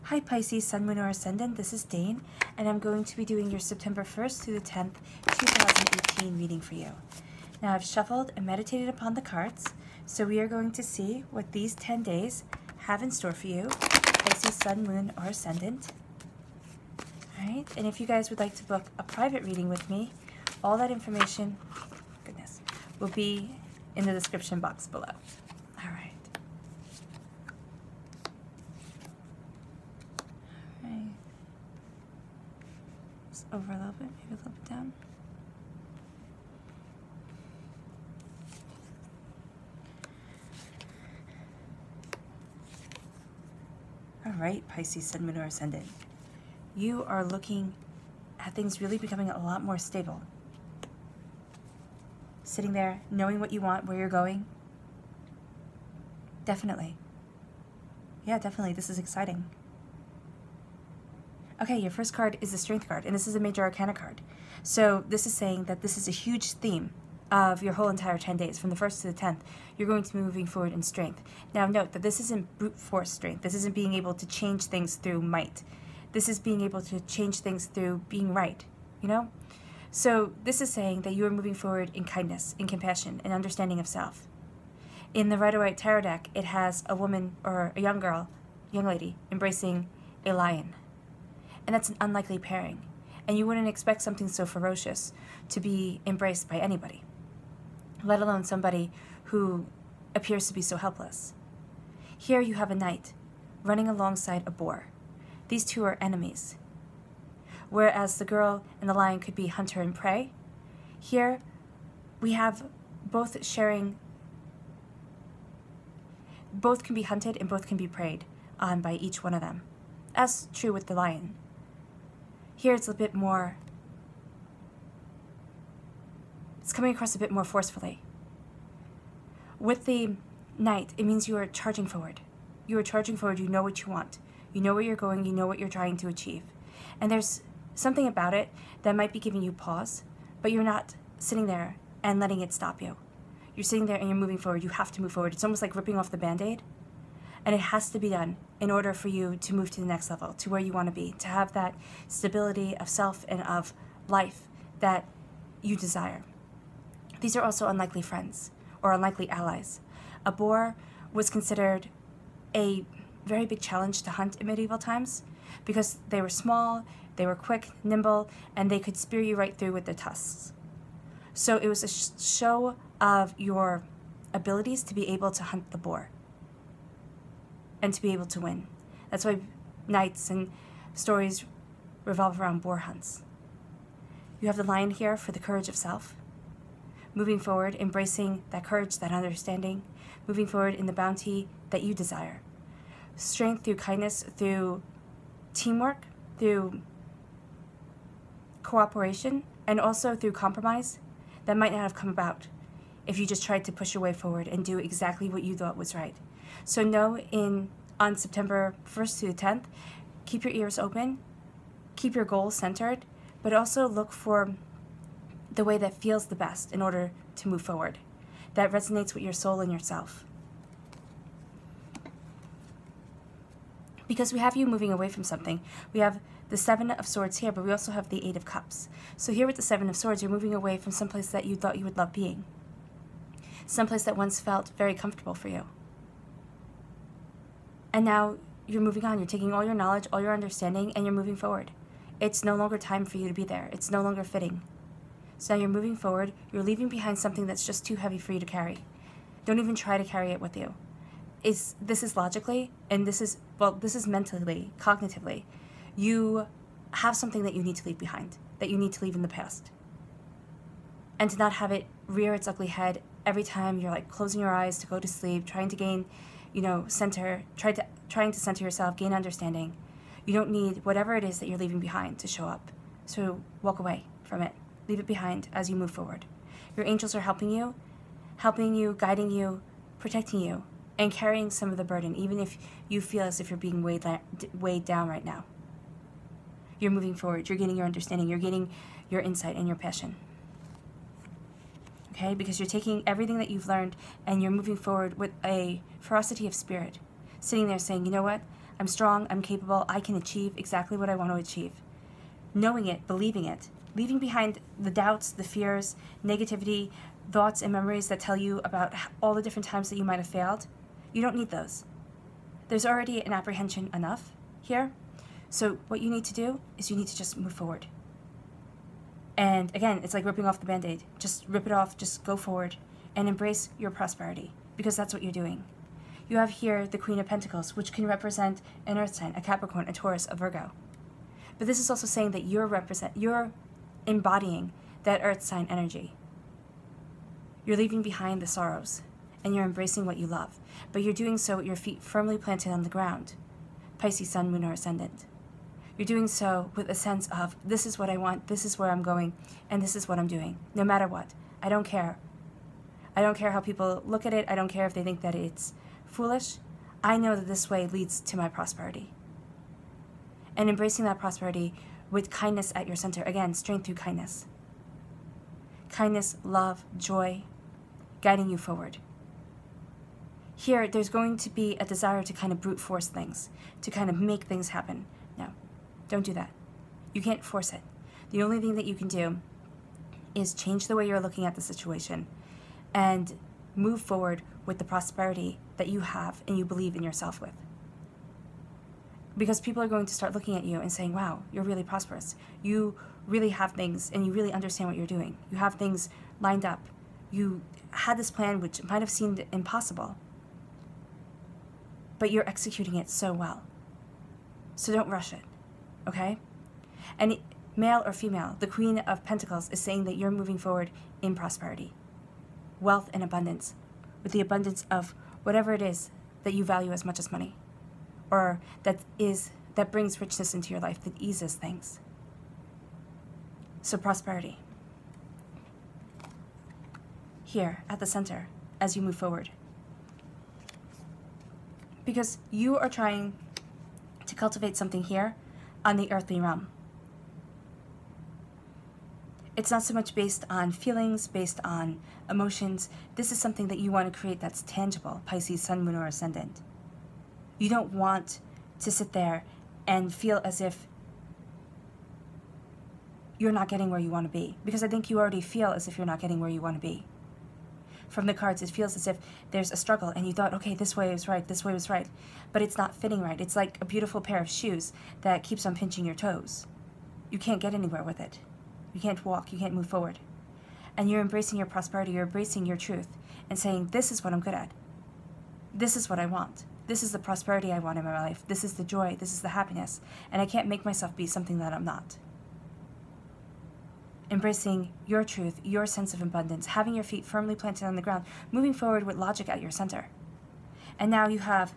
Hi Pisces, Sun, Moon, or Ascendant, this is Dane, and I'm going to be doing your September 1st through the 10th, 2018 reading for you. Now I've shuffled and meditated upon the cards, so we are going to see what these 10 days have in store for you, Pisces, Sun, Moon, or Ascendant. Alright, and if you guys would like to book a private reading with me, all that information, will be in the description box below. Alright. Over a little bit, maybe a little bit down. All right, Pisces, Sun, Moon, or Ascendant. You are looking at things really becoming a lot more stable. Sitting there, knowing what you want, where you're going. Definitely. Yeah, definitely. This is exciting. Okay, your first card is the Strength card, and this is a Major Arcana card. So this is saying that this is a huge theme of your whole entire 10 days. From the 1st to the 10th, you're going to be moving forward in strength. Now note that this isn't brute force strength. This isn't being able to change things through might. This is being able to change things through being right, you know? So this is saying that you are moving forward in kindness, in compassion, and understanding of self. In the Rider-Waite Tarot deck, it has a woman or a young girl, young lady, embracing a lion. And that's an unlikely pairing. And you wouldn't expect something so ferocious to be embraced by anybody, let alone somebody who appears to be so helpless. Here you have a knight running alongside a boar. These two are enemies. Whereas the girl and the lion could be hunter and prey, here we have both sharing, both can be hunted and both can be preyed on by each one of them. As true with the lion. Here it's a bit more, it's coming across a bit more forcefully. With the knight, it means you are charging forward. You are charging forward, you know what you want. You know where you're going, you know what you're trying to achieve. And there's something about it that might be giving you pause, but you're not sitting there and letting it stop you. You're sitting there and you're moving forward, you have to move forward. It's almost like ripping off the Band-Aid. And it has to be done in order for you to move to the next level, to where you want to be, to have that stability of self and of life that you desire. These are also unlikely friends or unlikely allies. A boar was considered a very big challenge to hunt in medieval times because they were small, they were quick, nimble, and they could spear you right through with their tusks. So it was a show of your abilities to be able to hunt the boar and to be able to win. That's why nights and stories revolve around boar hunts. You have the lion here for the courage of self, moving forward, embracing that courage, that understanding, moving forward in the bounty that you desire. Strength through kindness, through teamwork, through cooperation, and also through compromise that might not have come about if you just tried to push your way forward and do exactly what you thought was right. So know on September 1st to the 10th, keep your ears open, keep your goals centered, but also look for the way that feels the best in order to move forward, that resonates with your soul and yourself. Because we have you moving away from something. We have the Seven of Swords here, but we also have the Eight of Cups. So here with the Seven of Swords, you're moving away from someplace that you thought you would love being, someplace that once felt very comfortable for you. And now you're moving on. You're taking all your knowledge, all your understanding, and you're moving forward. It's no longer time for you to be there. It's no longer fitting. So now you're moving forward. You're leaving behind something that's just too heavy for you to carry. Don't even try to carry it with you. This is logically, and this is mentally, cognitively. You have something that you need to leave behind, that you need to leave in the past. And to not have it rear its ugly head every time you're like closing your eyes to go to sleep, trying to gain, center, trying to center yourself, gain understanding. You don't need whatever it is that you're leaving behind to show up. So walk away from it. Leave it behind as you move forward. Your angels are helping you, guiding you, protecting you, and carrying some of the burden, even if you feel as if you're being weighed down right now. You're moving forward. You're getting your understanding. You're getting your insight and your passion. Okay? Because you're taking everything that you've learned and you're moving forward with a ferocity of spirit. Sitting there saying, you know what? I'm strong, I'm capable, I can achieve exactly what I want to achieve. Knowing it, believing it, leaving behind the doubts, the fears, negativity, thoughts and memories that tell you about all the different times that you might have failed. You don't need those. There's already an apprehension enough here. So what you need to do is you need to just move forward. And again, it's like ripping off the Band-Aid. Just rip it off, just go forward and embrace your prosperity, because that's what you're doing. You have here the Queen of Pentacles, which can represent an Earth sign, a Capricorn, a Taurus, a Virgo. But this is also saying that you're embodying that Earth sign energy. You're leaving behind the sorrows, and you're embracing what you love. But you're doing so with your feet firmly planted on the ground. Pisces, Sun, Moon, or Ascendant. You're doing so with a sense of, this is what I want, this is where I'm going, and this is what I'm doing, no matter what. I don't care. I don't care how people look at it. I don't care if they think that it's foolish. I know that this way leads to my prosperity. And embracing that prosperity with kindness at your center. Again, strength through kindness. Kindness, love, joy, guiding you forward. Here, there's going to be a desire to kind of brute force things, to kind of make things happen. No, don't do that. You can't force it. The only thing that you can do is change the way you're looking at the situation and move forward with the prosperity that you have and you believe in yourself with. Because people are going to start looking at you and saying, wow, you're really prosperous. You really have things and you really understand what you're doing. You have things lined up. You had this plan which might have seemed impossible, but you're executing it so well. So don't rush it, okay? And male or female, the Queen of Pentacles is saying that you're moving forward in prosperity, wealth and abundance, with the abundance of whatever it is that you value as much as money, or that brings richness into your life, that eases things. So prosperity. Here at the center as you move forward. Because you are trying to cultivate something here on the earthly realm. It's not so much based on feelings, based on emotions. This is something that you want to create that's tangible, Pisces, Sun, Moon, or Ascendant. You don't want to sit there and feel as if you're not getting where you want to be. Because I think you already feel as if you're not getting where you want to be. From the cards, it feels as if there's a struggle and you thought, okay, this way is right, this way was right, but it's not fitting right. It's like a beautiful pair of shoes that keeps on pinching your toes. You can't get anywhere with it. You can't walk, you can't move forward. And you're embracing your prosperity, you're embracing your truth and saying, this is what I'm good at. This is what I want. This is the prosperity I want in my life. This is the joy, this is the happiness. And I can't make myself be something that I'm not. Embracing your truth, your sense of abundance, having your feet firmly planted on the ground, moving forward with logic at your center. And now you have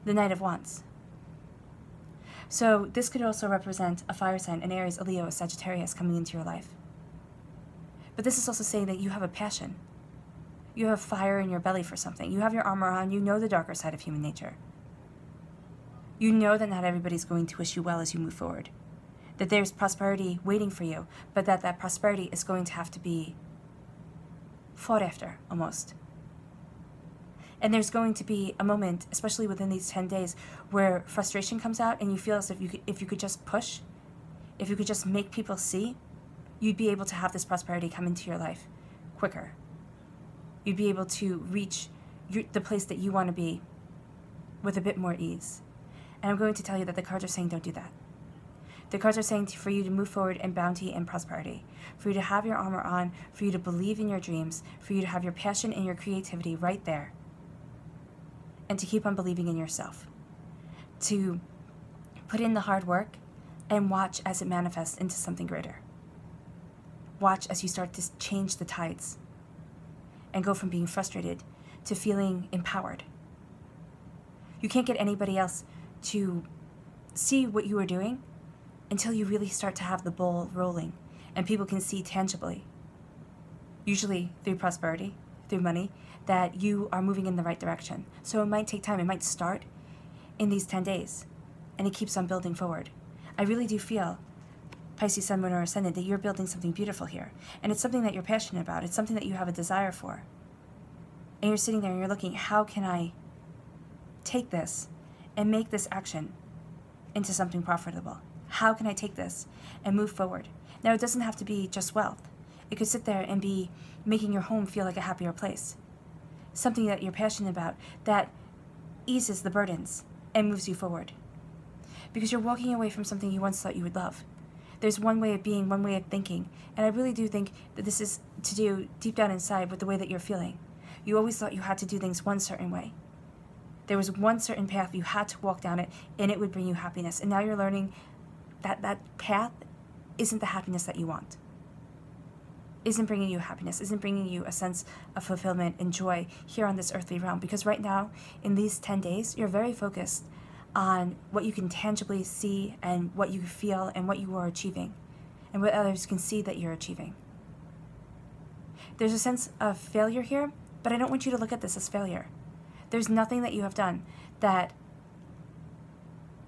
the Knight of Wands. So this could also represent a fire sign, an Aries, a Leo, a Sagittarius coming into your life. But this is also saying that you have a passion. You have fire in your belly for something. You have your armor on. You know the darker side of human nature. You know that not everybody's going to wish you well as you move forward. That there's prosperity waiting for you, but that prosperity is going to have to be fought after, almost. And there's going to be a moment, especially within these 10 days, where frustration comes out and you feel as if you could just push, if you could just make people see, you'd be able to have this prosperity come into your life quicker. You'd be able to reach the place that you want to be with a bit more ease. And I'm going to tell you that the cards are saying don't do that. The cards are saying for you to move forward in bounty and prosperity, for you to have your armor on, for you to believe in your dreams, for you to have your passion and your creativity right there, and to keep on believing in yourself. To put in the hard work and watch as it manifests into something greater. Watch as you start to change the tides and go from being frustrated to feeling empowered. You can't get anybody else to see what you are doing until you really start to have the ball rolling and people can see tangibly, usually through prosperity, through money, that you are moving in the right direction. So it might take time. It might start in these 10 days, and it keeps on building forward. I really do feel, Pisces, Sun, Moon, or Ascendant, that you're building something beautiful here. And it's something that you're passionate about. It's something that you have a desire for. And you're sitting there and you're looking, how can I take this and make this action into something profitable? How can I take this and move forward? Now, it doesn't have to be just wealth. It could sit there and be making your home feel like a happier place. Something that you're passionate about that eases the burdens and moves you forward. Because you're walking away from something you once thought you would love. There's one way of being, one way of thinking, and I really do think that this is to do deep down inside with the way that you're feeling. You always thought you had to do things one certain way. There was one certain path, you had to walk down it, and it would bring you happiness. And now you're learning that that path isn't the happiness that you want. Isn't bringing you happiness, isn't bringing you a sense of fulfillment and joy here on this earthly realm. Because right now, in these 10 days, you're very focused on what you can tangibly see and what you feel and what you are achieving and what others can see that you're achieving. There's a sense of failure here, but I don't want you to look at this as failure. There's nothing that you have done that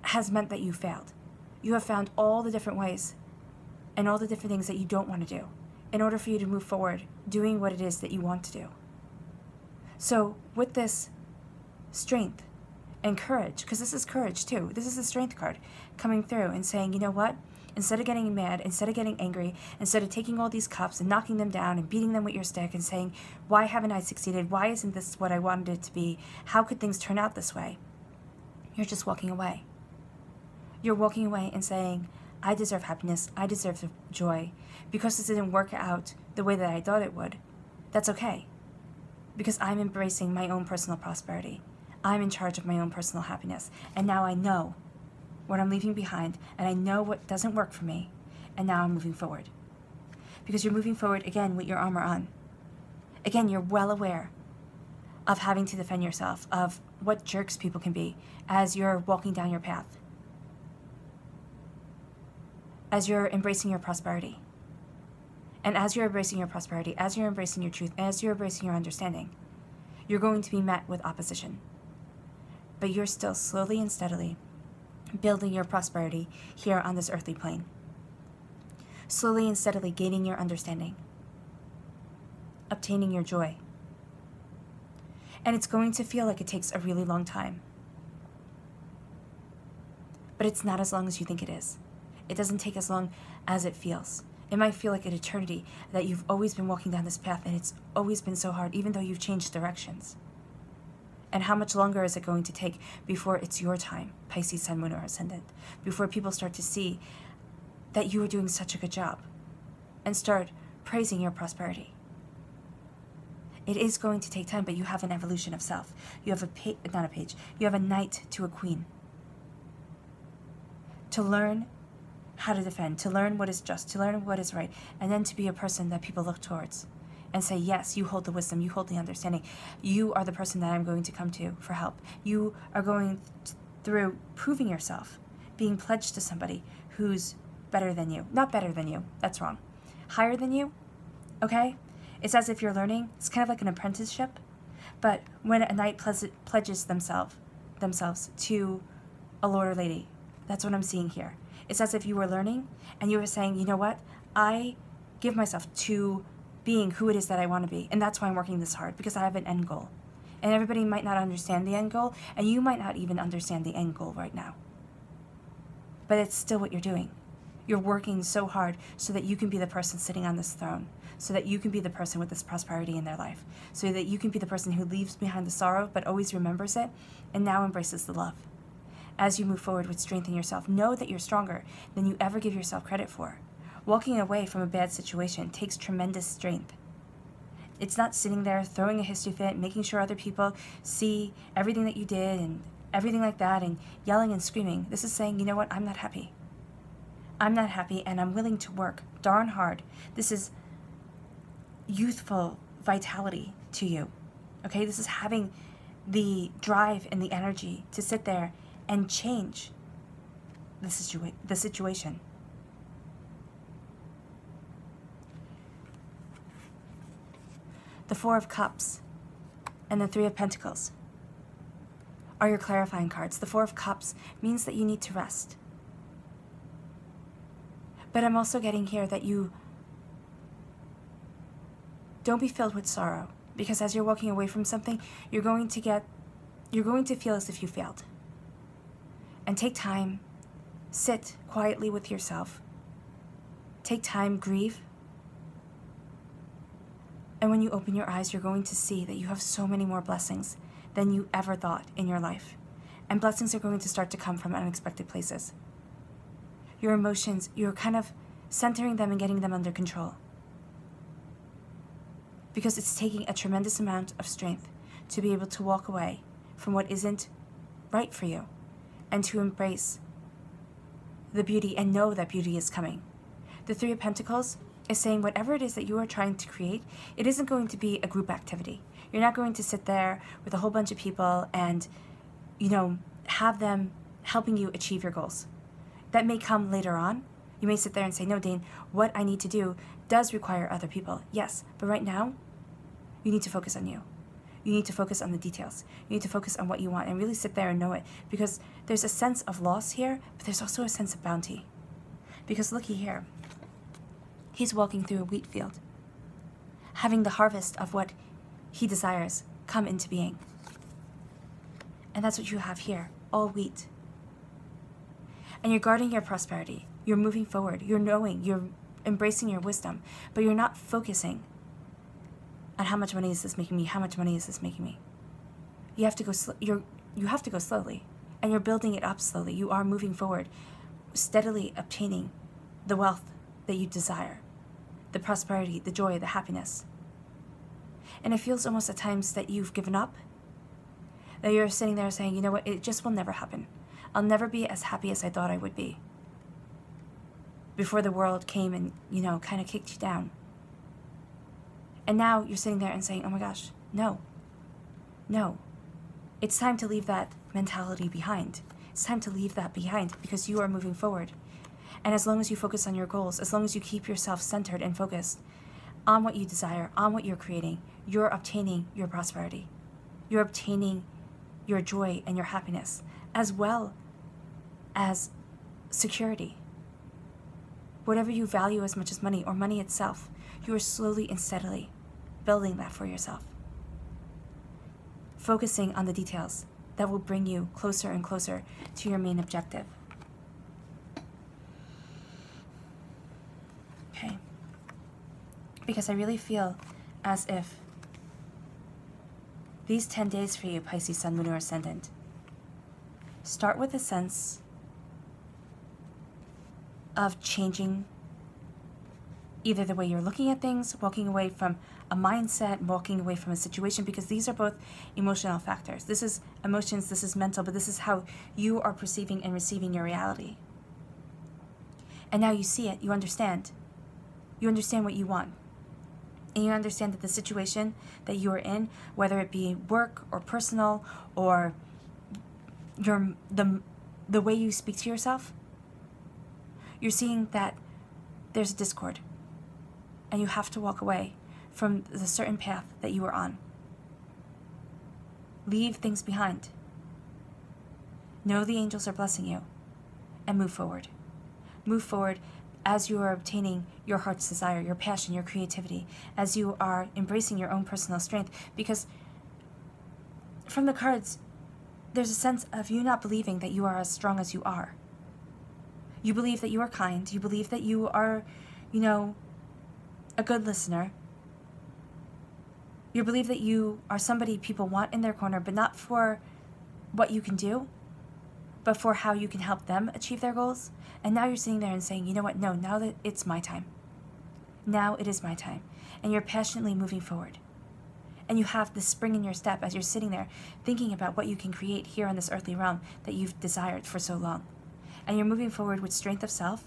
has meant that you failed. You have found all the different ways and all the different things that you don't want to do in order for you to move forward doing what it is that you want to do. So with this strength and courage, because this is courage too, this is the strength card coming through and saying, you know what, instead of getting mad, instead of getting angry, instead of taking all these cups and knocking them down and beating them with your stick and saying, why haven't I succeeded? Why isn't this what I wanted it to be? How could things turn out this way? You're just walking away. You're walking away and saying, I deserve happiness, I deserve joy. Because this didn't work out the way that I thought it would, that's okay. Because I'm embracing my own personal prosperity. I'm in charge of my own personal happiness. And now I know what I'm leaving behind, and I know what doesn't work for me, and now I'm moving forward. Because you're moving forward, again, with your armor on. Again, you're well aware of having to defend yourself, of what jerks people can be as you're walking down your path. As you're embracing your prosperity. And as you're embracing your prosperity, as you're embracing your truth, as you're embracing your understanding, you're going to be met with opposition. But you're still slowly and steadily building your prosperity here on this earthly plane. Slowly and steadily gaining your understanding. Obtaining your joy. And it's going to feel like it takes a really long time. But it's not as long as you think it is. It doesn't take as long as it feels. It might feel like an eternity that you've always been walking down this path and it's always been so hard, even though you've changed directions. And how much longer is it going to take before it's your time, Pisces, Sun, Moon, or Ascendant, before people start to see that you are doing such a good job and start praising your prosperity? It is going to take time, but you have an evolution of self. You have you have a knight to a queen. To learn how to defend, to learn what is just, to learn what is right, and then to be a person that people look towards and say, yes, you hold the wisdom, you hold the understanding. You are the person that I'm going to come to for help. You are going through proving yourself, being pledged to somebody who's better than you. Not better than you, that's wrong. Higher than you, okay? It's as if you're learning. It's kind of like an apprenticeship. But when a knight pledges themselves to a lord or lady, that's what I'm seeing here. It's as if you were learning and you were saying, you know what? I give myself to being who it is that I want to be. And that's why I'm working this hard, because I have an end goal. And everybody might not understand the end goal, and you might not even understand the end goal right now. But it's still what you're doing. You're working so hard so that you can be the person sitting on this throne, so that you can be the person with this prosperity in their life, so that you can be the person who leaves behind the sorrow but always remembers it and now embraces the love. As you move forward with strength in yourself, know that you're stronger than you ever give yourself credit for. Walking away from a bad situation takes tremendous strength. It's not sitting there throwing a hissy fit, making sure other people see everything that you did and everything like that and yelling and screaming. This is saying, you know what, I'm not happy. I'm not happy and I'm willing to work darn hard. This is youthful vitality to you. Okay, this is having the drive and the energy to sit there and change the situation. The Four of Cups and the Three of Pentacles are your clarifying cards. The Four of Cups means that you need to rest. But I'm also getting here that you don't be filled with sorrow, because as you're walking away from something, you're going to feel as if you failed. And take time, sit quietly with yourself. Take time, grieve. And when you open your eyes, you're going to see that you have so many more blessings than you ever thought in your life. And blessings are going to start to come from unexpected places. Your emotions, you're kind of centering them and getting them under control. Because it's taking a tremendous amount of strength to be able to walk away from what isn't right for you and to embrace the beauty and know that beauty is coming. The Three of Pentacles is saying whatever it is that you are trying to create, it isn't going to be a group activity. You're not going to sit there with a whole bunch of people and, have them helping you achieve your goals. That may come later on. You may sit there and say, no, Dane, what I need to do does require other people. Yes, but right now, you need to focus on you. You need to focus on the details. You need to focus on what you want and really sit there and know it, because there's a sense of loss here, but there's also a sense of bounty. Because looky here, he's walking through a wheat field, having the harvest of what he desires come into being. And that's what you have here, all wheat. And you're guarding your prosperity. You're moving forward. You're knowing. You're embracing your wisdom. But you're not focusing on how much money is this making me? How much money is this making me? You have to go. You have to go slowly, and you're building it up slowly. You are moving forward, steadily obtaining the wealth that you desire, the prosperity, the joy, the happiness. And it feels almost at times that you've given up. That you're sitting there saying, you know what? It just will never happen. I'll never be as happy as I thought I would be. Before the world came and, kind of kicked you down. And now you're sitting there and saying, oh my gosh, no. It's time to leave that mentality behind. It's time to leave that behind because you are moving forward. And as long as you focus on your goals, as long as you keep yourself centered and focused on what you desire, on what you're creating, you're obtaining your prosperity. You're obtaining your joy and your happiness, as well as security. Whatever you value as much as money or money itself, you are slowly and steadily building that for yourself. Focusing on the details that will bring you closer and closer to your main objective. Okay. Because I really feel as if these 10 days for you, Pisces, Sun, Moon, or Ascendant, start with a sense of changing either the way you're looking at things, walking away from a mindset, walking away from a situation, because these are both emotional factors. This is emotions, this is mental, but this is how you are perceiving and receiving your reality. And now you see it, you understand. You understand what you want. And you understand that the situation that you are in, whether it be work or personal or the way you speak to yourself, you're seeing that there's a discord. And you have to walk away from the certain path that you are on. Leave things behind. Know the angels are blessing you. And move forward. Move forward as you are obtaining your heart's desire, your passion, your creativity, as you are embracing your own personal strength. Because from the cards, there's a sense of you not believing that you are as strong as you are. You believe that you are kind. You believe that you are, a good listener. You believe that you are somebody people want in their corner, but not for what you can do, but for how you can help them achieve their goals. And now you're sitting there and saying, you know what? No, now that it's my time. Now it is my time. And you're passionately moving forward. And you have this spring in your step as you're sitting there thinking about what you can create here on this earthly realm that you've desired for so long. And you're moving forward with strength of self,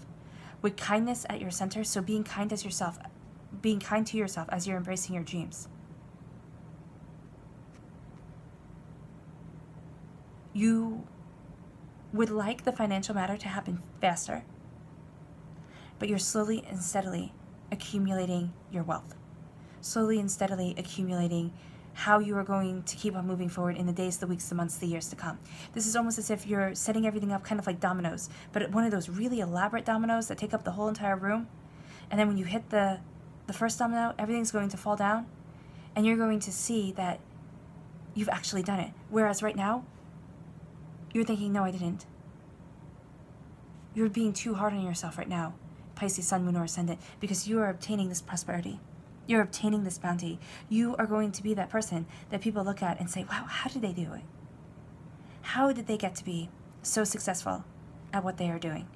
with kindness at your center. So being kind to yourself as you're embracing your dreams. You would like the financial matter to happen faster, but you're slowly and steadily accumulating your wealth. Slowly and steadily accumulating how you are going to keep on moving forward in the days, the weeks, the months, the years to come. This is almost as if you're setting everything up kind of like dominoes, but one of those really elaborate dominoes that take up the whole entire room. And then when you hit the first domino, everything's going to fall down, and you're going to see that you've actually done it. Whereas right now, you're thinking, no, I didn't. You're being too hard on yourself right now, Pisces, Sun, Moon, or Ascendant, because you are obtaining this prosperity. You're obtaining this bounty. You are going to be that person that people look at and say, wow, how did they do it? How did they get to be so successful at what they are doing?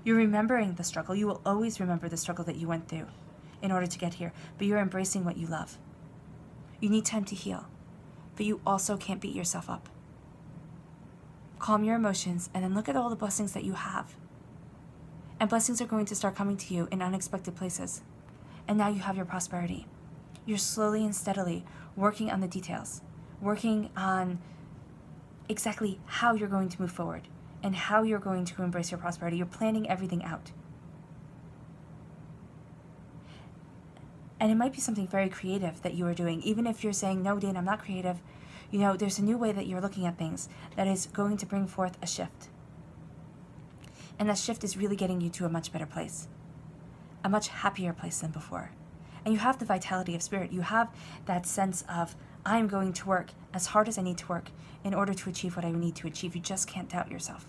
You're remembering the struggle. You will always remember the struggle that you went through in order to get here, but you're embracing what you love. You need time to heal, but you also can't beat yourself up. Calm your emotions and then look at all the blessings that you have. And blessings are going to start coming to you in unexpected places. And now you have your prosperity. You're slowly and steadily working on the details, working on exactly how you're going to move forward and how you're going to embrace your prosperity. You're planning everything out. And it might be something very creative that you are doing. Even if you're saying, no, Dane, I'm not creative. You know, there's a new way that you're looking at things that is going to bring forth a shift. And that shift is really getting you to a much better place, a much happier place than before. And you have the vitality of spirit. You have that sense of, I'm going to work as hard as I need to work in order to achieve what I need to achieve. You just can't doubt yourself.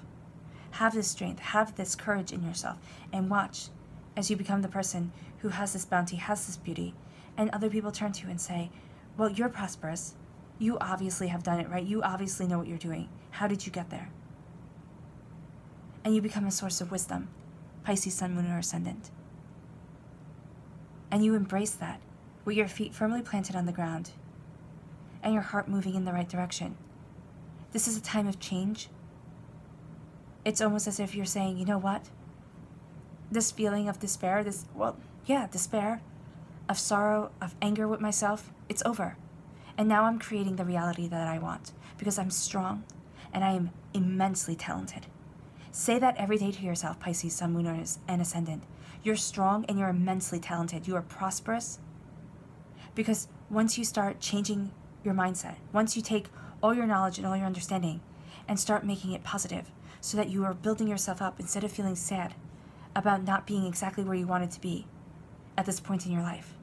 Have this strength, have this courage in yourself, and watch as you become the person who has this bounty, has this beauty, and other people turn to you and say, well, you're prosperous. You obviously have done it right. You obviously know what you're doing. How did you get there? And you become a source of wisdom, Pisces, Sun, Moon, or Ascendant. And you embrace that with your feet firmly planted on the ground and your heart moving in the right direction. This is a time of change. It's almost as if you're saying, you know what? This feeling of despair, despair, of sorrow, of anger with myself, it's over. And now I'm creating the reality that I want because I'm strong and I am immensely talented. Say that every day to yourself, Pisces, Sun, Moon, and Ascendant. You're strong and you're immensely talented. You are prosperous because once you start changing your mindset, once you take all your knowledge and all your understanding and start making it positive so that you are building yourself up instead of feeling sad about not being exactly where you wanted to be at this point in your life.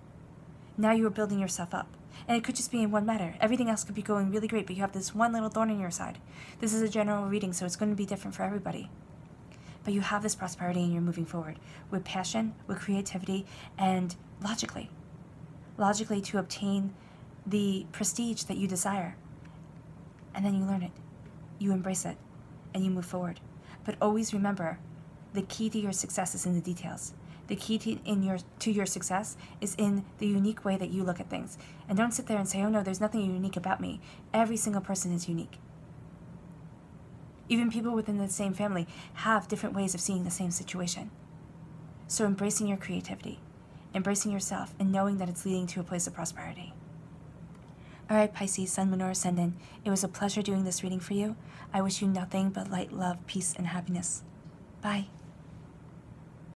Now you are building yourself up. And it could just be in one matter. Everything else could be going really great, but you have this one little thorn in your side. This is a general reading, so it's going to be different for everybody. But you have this prosperity and you're moving forward with passion, with creativity, and logically. Logically to obtain the prestige that you desire. And then you learn it. You embrace it. And you move forward. But always remember, the key to your success is in the details. The key to your success is in the unique way that you look at things. And don't sit there and say, oh no, there's nothing unique about me. Every single person is unique. Even people within the same family have different ways of seeing the same situation. So embracing your creativity, embracing yourself, and knowing that it's leading to a place of prosperity. All right, Pisces, Sun, Moon, or Ascendant, it was a pleasure doing this reading for you. I wish you nothing but light, love, peace, and happiness. Bye.